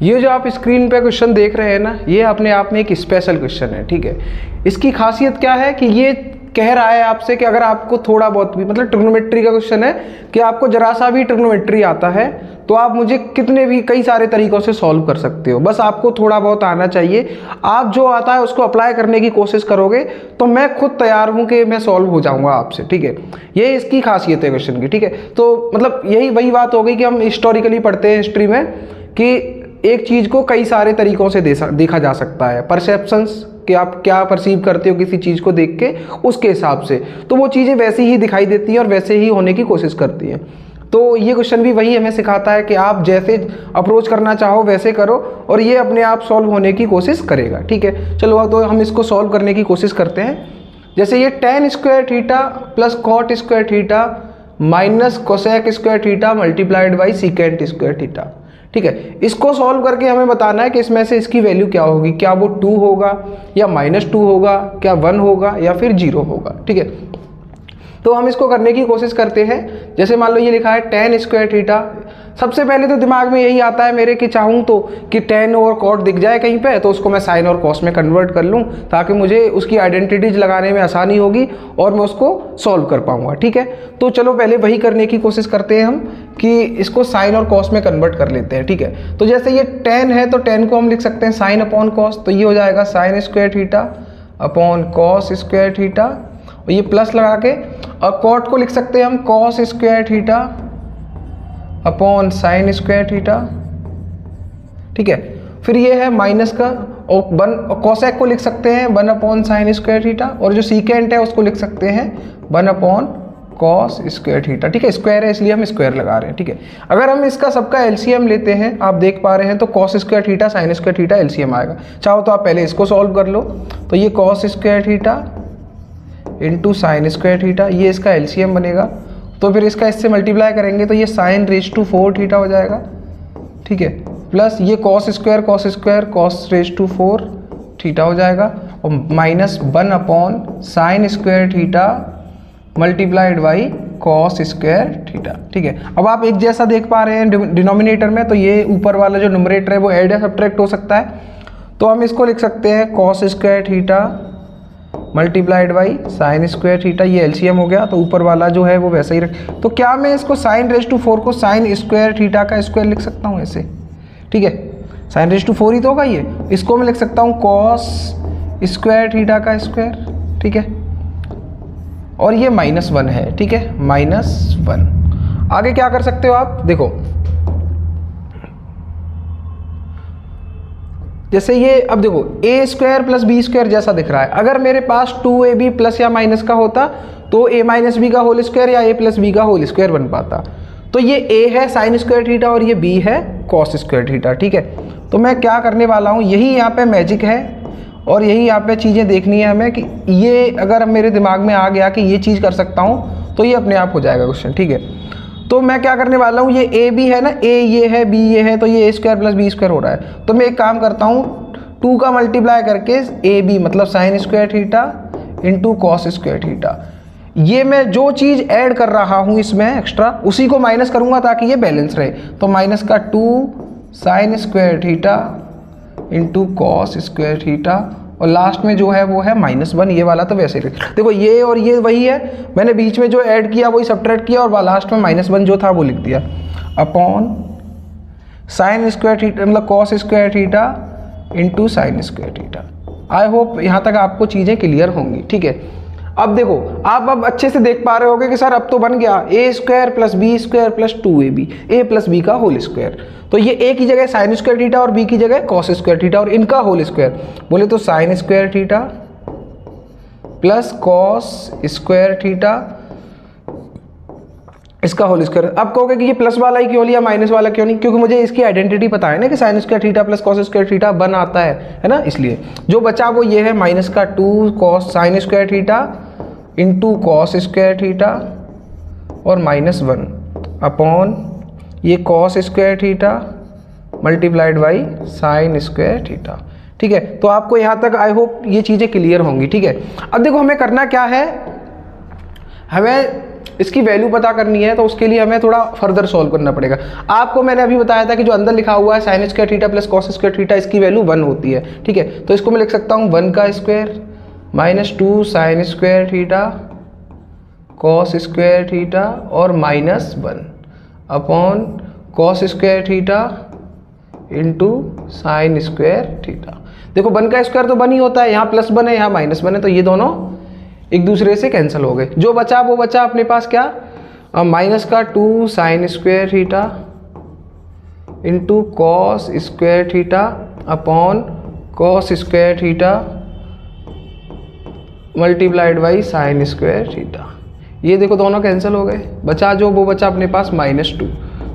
ये जो आप स्क्रीन पे क्वेश्चन देख रहे हैं ना, ये अपने आप में एक स्पेशल क्वेश्चन है, ठीक है। इसकी खासियत क्या है कि ये कह रहा है आपसे कि अगर आपको थोड़ा बहुत भी, मतलब ट्रिग्नोमेट्री का क्वेश्चन है कि आपको जरा सा भी ट्रिग्नोमेट्री आता है तो आप मुझे कितने भी कई सारे तरीकों से सॉल्व कर सकते हो, बस आपको थोड़ा बहुत आना चाहिए। आप जो आता है उसको अप्लाई करने की कोशिश करोगे तो मैं खुद तैयार हूं कि मैं सॉल्व हो जाऊंगा आपसे, ठीक है। ये इसकी खासियत है क्वेश्चन की, ठीक है। तो मतलब यही वही बात हो गई कि हम हिस्टोरिकली पढ़ते हैं हिस्ट्री में कि एक चीज़ को कई सारे तरीकों से देखा जा सकता है। परसेप्शंस कि आप क्या परसीव करते हो किसी चीज़ को देख के, उसके हिसाब से तो वो चीज़ें वैसी ही दिखाई देती हैं और वैसे ही होने की कोशिश करती हैं। तो ये क्वेश्चन भी वही हमें सिखाता है कि आप जैसे अप्रोच करना चाहो वैसे करो और ये अपने आप सॉल्व होने की कोशिश करेगा, ठीक है। चलो तो हम इसको सॉल्व करने की कोशिश करते हैं। जैसे ये tan square theta plus cot square theta minus cosec square theta multiplied by secant square theta, ठीक है। इसको सॉल्व करके हमें बताना है कि इसमें से इसकी वैल्यू क्या होगी, क्या वो 2 होगा या -2 होगा, क्या 1 होगा या फिर 0 होगा, ठीक है। तो हम इसको करने की कोशिश करते हैं। जैसे मान लो ये लिखा है tan स्क्वायर थीटा, सबसे पहले तो दिमाग में यही आता है मेरे कि चाहूँ तो कि tan और cot दिख जाए कहीं पे तो उसको मैं sin और cos में कन्वर्ट कर लूँ ताकि मुझे उसकी आइडेंटिटीज लगाने में आसानी होगी और मैं उसको सॉल्व कर पाऊँगा, ठीक है। तो चलो पहले वही करने की कोशिश करते हैं हम कि इसको sin और cos में कन्वर्ट कर लेते हैं, ठीक है। तो जैसे ये tan है तो tan को हम लिख सकते हैं sin अपॉन cos, तो ये हो जाएगा sin square theta upon cos square theta और ये प्लस लगा के, और cot को लिख सकते हैं हम cos square theta upon sine square theta, ठीक है। फिर ये है माइनस का और कोसेक को लिख सकते हैं 1 अपॉन साइन स्क्वायर थीटा और जो सीकेंट है उसको लिख सकते हैं 1 अपॉन कॉस स्क्वायर थीटा, ठीक है। स्क्वायर है इसलिए हम स्क्वायर लगा रहे हैं, ठीक है। अगर हम इसका सबका एलसीएम लेते हैं, आप देख पा रहे हैं, तो cos square theta sine square theta LCM आएगा। चाहो तो आप पहले इसको सॉल्व कर लो, तो ये cos square theta into sine square theta, ये इसका एलसीएम बनेगा। तो फिर इसका इससे मल्टीप्लाई करेंगे तो ये साइन रेज टू 4 थीटा हो जाएगा, ठीक है। प्लस ये cos square cos raise to 4 theta हो जाएगा और minus 1 upon sine square theta multiplied by cos square theta, ठीक है। अब आप एक जैसा देख पा रहे हैं डिनोमिनेटर में, तो ये ऊपर वाला जो न्यूमरेटर है वो ऐड या सब्ट्रैक्ट हो सकता है। तो हम इसको लिख सकते हैं cos square theta multiplied by sine square theta, ये एलसीएम हो गया। तो ऊपर वाला जो है वो वैसा ही रख, तो क्या मैं इसको साइन रेज टू 4 को साइन स्क्वायर थीटा का स्क्वायर लिख सकता हूँ ऐसे, ठीक है। साइन रेज टू 4 ही तो होगा ये, इसको मैं लिख सकता हूँ कॉस स्क्वायर थीटा का स्क्वायर, ठीक है। और ये -1 है, ठीक है, -1। आगे क्या कर सकते हो आप, देखो जैसे ये, अब देखो a square plus B square जैसा दिख रहा है। अगर मेरे पास 2ab प्लस या माइनस का होता तो a माइनस बी का होल स्क्वायर या a प्लस बी का होल स्क्वायर बन पाता। तो ये a है साइन स्क्वायर थीटा और ये b है कॉस स्क्वायर थीटा, ठीक है। तो मैं क्या करने वाला हूँ, यही यहाँ पे मैजिक है और यही यहाँ पे चीज़ें देखनी है हमें कि ये अगर मेरे दिमाग में आ गया कि ये चीज़ कर सकता हूँ तो ये अपने आप हो जाएगा क्वेश्चन, ठीक है। तो मैं क्या करने वाला हूँ, ये ए बी है ना, ए ये है बी ये है, तो ये a square plus B square हो रहा है। तो मैं एक काम करता हूँ 2 का मल्टीप्लाई करके ए बी मतलब sign square theta into cos square theta, ये मैं जो चीज़ ऐड कर रहा हूँ इसमें एक्स्ट्रा उसी को माइनस करूँगा ताकि ये बैलेंस रहे। तो माइनस का 2 sine square theta into cos square theta और लास्ट में जो है वो है -1, ये वाला तो वैसे ही देखो ये और ये वही है, मैंने बीच में जो ऐड किया वही सब्ट्रैक्ट किया और लास्ट में -1 जो था वो लिख दिया अपॉन साइन स्क्वायर थीटा मतलब cos square theta into sine square theta. I hope यहाँ तक आपको चीज़ें क्लियर होंगी, ठीक है। अब देखो आप अब अच्छे से देख पा रहे होगे कि सर अब तो बन गया a square plus B square plus 2ab, a plus B का होल स्क्वायर। तो ये a की जगह साइन स्क्वायर थीटा और b की जगह कॉस स्क्वायर थीटा और इनका होल स्क्वायर, बोले तो sign square theta plus cos square theta इसका होल स्क्वायर। अब कहोगे कि ये प्लस वाला ही क्यों लिया माइनस वाला क्यों नहीं, क्योंकि मुझे इसकी आइडेंटिटी पता है ना कि sign square theta plus cos square theta बन आता है ना, इसलिए जो बचा वो ये है माइनस का 2 cos sine square theta into cos square theta और -1 अपॉन ये cos square theta multiplied by sine square theta, ठीक है। तो आपको यहाँ तक आई होप ये चीज़ें क्लियर होंगी, ठीक है। अब देखो हमें करना क्या है, हमें इसकी वैल्यू पता करनी है तो उसके लिए हमें थोड़ा फर्दर सॉल्व करना पड़ेगा। आपको मैंने अभी बताया था कि जो अंदर लिखा हुआ है sign square theta plus cos square theta, इसकी वैल्यू 1 होती है, ठीक है। तो इसको मैं लिख सकता हूँ 1 का square minus 2 sine square theta cos square theta और minus 1 upon cos square theta into sine square theta. देखो 1 का स्क्वायर तो 1 ही होता है, यहाँ प्लस 1 है यहाँ माइनस 1 है, तो ये दोनों एक दूसरे से कैंसिल हो गए। जो बचा वो बचा अपने पास क्या, माइनस का 2 sine square theta into cos square theta upon cos square theta multiplied by sine square theta. ये देखो दोनों कैंसिल हो गए, बचा जो वो बचा अपने पास -2।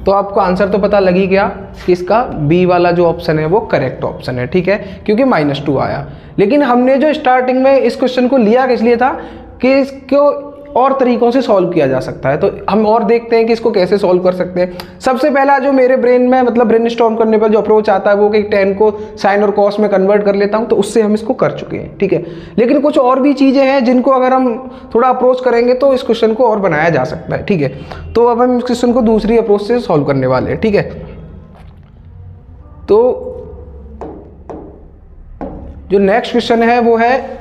तो आपको आंसर तो पता लग ही गया कि इसका बी वाला जो ऑप्शन है वो करेक्ट ऑप्शन है, ठीक है, क्योंकि -2 आया। लेकिन हमने जो स्टार्टिंग में इस क्वेश्चन को लिया किस लिए था कि इसको और तरीकों से सॉल्व किया जा सकता है, तो हम और देखते हैं कि इसको कैसे सॉल्व कर सकते हैं। सबसे पहला जो मेरे ब्रेन में मतलब ब्रेनस्टॉर्म करने पर जो अप्रोच आता है वो कि tan को साइन और कॉस में कन्वर्ट कर लेता हूं, तो उससे हम इसको कर चुके हैं, ठीक है। लेकिन कुछ और भी चीज़ें हैं जिनको अगर हम थोड़ा अप्रोच करेंगे तो इस क्वेश्चन को और बनाया जा सकता है, ठीक है। तो अब हम इस क्वेश्चन को दूसरी अप्रोच से सॉल्व करने वाले हैं, ठीक है। तो जो नेक्स्ट क्वेश्चन है वो है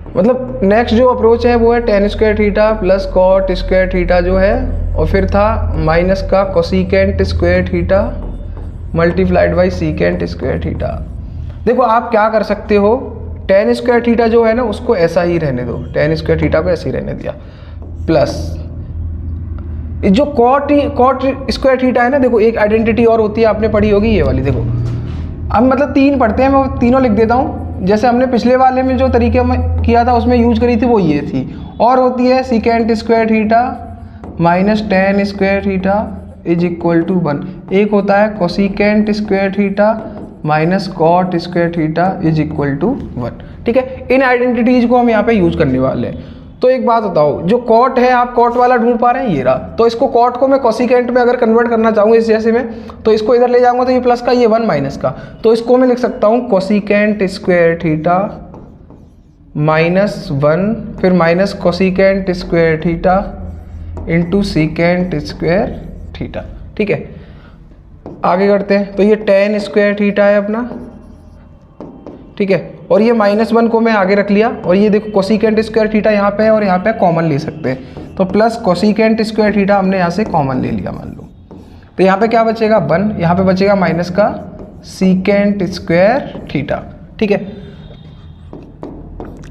मतलब नेक्स्ट जो अप्रोच है वो है tan square theta plus cot square theta जो है, और फिर था माइनस का cosecant square theta multiplied by secant square theta. देखो आप क्या कर सकते हो, tan स्क्वायर थीटा जो है ना उसको ऐसा ही रहने दो, tan स्क्वायर थीटा को ऐसे ही रहने दिया, प्लस जो कॉट स्क्वायर थीटा है ना, देखो एक आइडेंटिटी और होती है, आपने पढ़ी होगी ये वाली। देखो हम मतलब 3 पढ़ते हैं, मैं तीनों लिख देता हूँ। जैसे हमने पिछले वाले में जो तरीके में किया था उसमें यूज करी थी वो ये थी, और होती है secant square theta minus tan square theta is equal to 1। एक होता है cosecant square theta minus cot square theta is equal to 1, ठीक है। इन आइडेंटिटीज को हम यहाँ पे यूज करने वाले हैं। तो एक बात बताओ, जो कॉट है आप कॉट वाला ढूंढ पा रहे हैं, ये रहा। तो इसको कॉट को मैं कोसिकेंट में अगर कन्वर्ट करना चाहूँगा इस जैसे में, तो इसको इधर ले जाऊंगा तो ये प्लस का ये 1 माइनस का, तो इसको मैं लिख सकता हूँ कोसिकेंट स्क्वायर थीटा -1 फिर minus cosecant square theta into secant square theta, ठीक है। आगे करते हैं, तो ये tan स्क्वायर थीटा है अपना, ठीक है, और ये -1 को मैं आगे रख लिया, और ये देखो कोसिकेंट स्क्वायर थीटा यहाँ पे है और यहाँ पे कॉमन ले सकते हैं, तो प्लस कोसिकेंट स्क्वायर थीटा हमने यहाँ से कॉमन ले लिया मान लो। तो यहाँ पे क्या बचेगा 1, यहाँ पे बचेगा माइनस का सीकेंट स्क्वायर थीटा, ठीक है।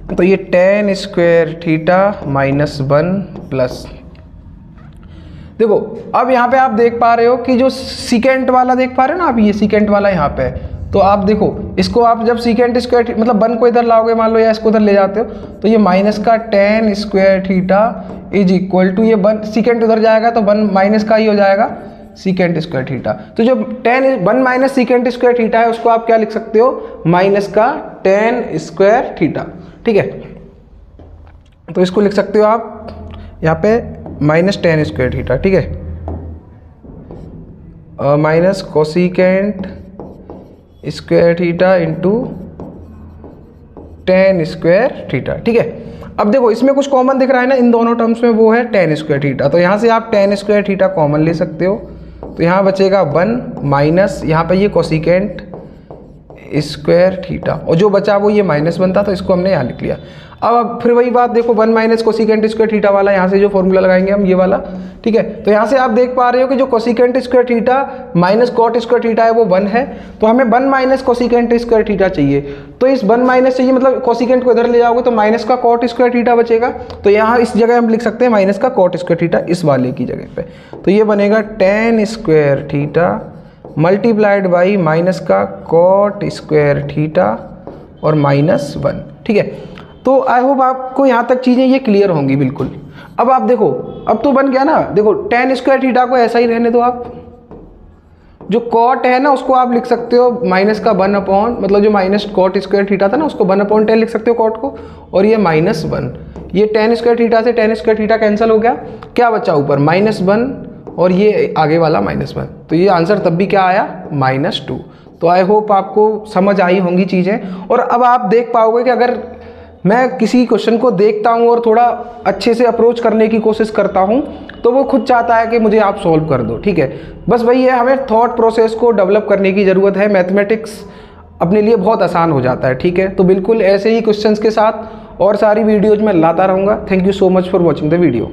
तो ये tan स्क्वायर थीटा -1 प्लस, देखो अब यहाँ पे आप देख पा रहे हो कि जो सीकेंट वाला देख पा रहे हो ना आप, ये सीकेंट वाला यहाँ पे है। तो आप देखो इसको आप जब सीकेंट स्क्वायर मतलब 1 को इधर लाओगे मान लो, या इसको इधर ले जाते हो, तो ये माइनस का tan square theta is equal to ये 1 सीकेंट उधर जाएगा तो 1 माइनस का ही हो जाएगा सीकेंट स्क्वायर थीटा। तो जो 1 माइनस सीकेंट स्क्वायर थीटा है उसको आप क्या लिख सकते हो, माइनस का tan स्क्वायर थीटा, ठीक है। तो इसको लिख सकते हो आप यहाँ पे माइनस tan स्क्वायर थीटा, ठीक है, minus cosecant square theta into tan square theta, ठीक है। अब देखो इसमें कुछ कॉमन दिख रहा है ना इन दोनों टर्म्स में, वो है tan स्क्वायर थीटा, तो यहाँ से आप tan स्क्वायर थीटा कॉमन ले सकते हो, तो यहाँ बचेगा 1 माइनस यहाँ पे ये कोसिकेंट स्क्वायर थीटा, और जो बचा वो ये -1 था, तो इसको हमने यहाँ लिख लिया। अब फिर वही बात देखो 1 माइनस कोसिकेंट स्क्वायर थीटा वाला, यहाँ से जो फॉर्मूला लगाएंगे हम ये वाला, ठीक है। तो यहाँ से आप देख पा रहे हो कि जो cosecant square theta minus cot square theta है वो 1 है, तो हमें 1 माइनस कोसिकेंट स्क्वायर थीटा चाहिए। तो इस 1 माइनस चाहिए मतलब कोसिकेंट को इधर ले जाओगे तो माइनस का कॉट स्क्वायर थीटा बचेगा, तो यहाँ इस जगह हम लिख सकते हैं माइनस का कॉट स्क्वायर थीटा इस वाले की जगह पे। तो ये बनेगा tan square theta multiplied by minus का कॉट स्क्वायर थीटा और -1, ठीक है। तो आई होप आपको यहाँ तक चीज़ें ये क्लियर होंगी बिल्कुल। अब आप देखो अब तो बन गया ना, देखो tan स्क्वायर थीटा को ऐसा ही रहने दो आप, जो कॉट है ना उसको आप लिख सकते हो माइनस का 1 अपॉन मतलब जो माइनस कॉट स्क्वायर थीटा था ना उसको 1/10 लिख सकते हो कॉट को, और ये -1, ये tan स्क्वायर थीटा से tan स्क्वायर थीटा कैंसिल हो गया, क्या बचा ऊपर -1 और ये आगे वाला -1, तो ये आंसर तब भी क्या आया -2। तो आई होप आपको समझ आई होंगी चीज़ें, और अब आप देख पाओगे कि अगर मैं किसी क्वेश्चन को देखता हूँ और थोड़ा अच्छे से अप्रोच करने की कोशिश करता हूँ तो वो खुद चाहता है कि मुझे आप सॉल्व कर दो, ठीक है। बस वही है, हमें थॉट प्रोसेस को डेवलप करने की ज़रूरत है, मैथमेटिक्स अपने लिए बहुत आसान हो जाता है, ठीक है। तो बिल्कुल ऐसे ही क्वेश्चंस के साथ और सारी वीडियोज़ मैं लाता रहूँगा। Thank you so much for watching the video.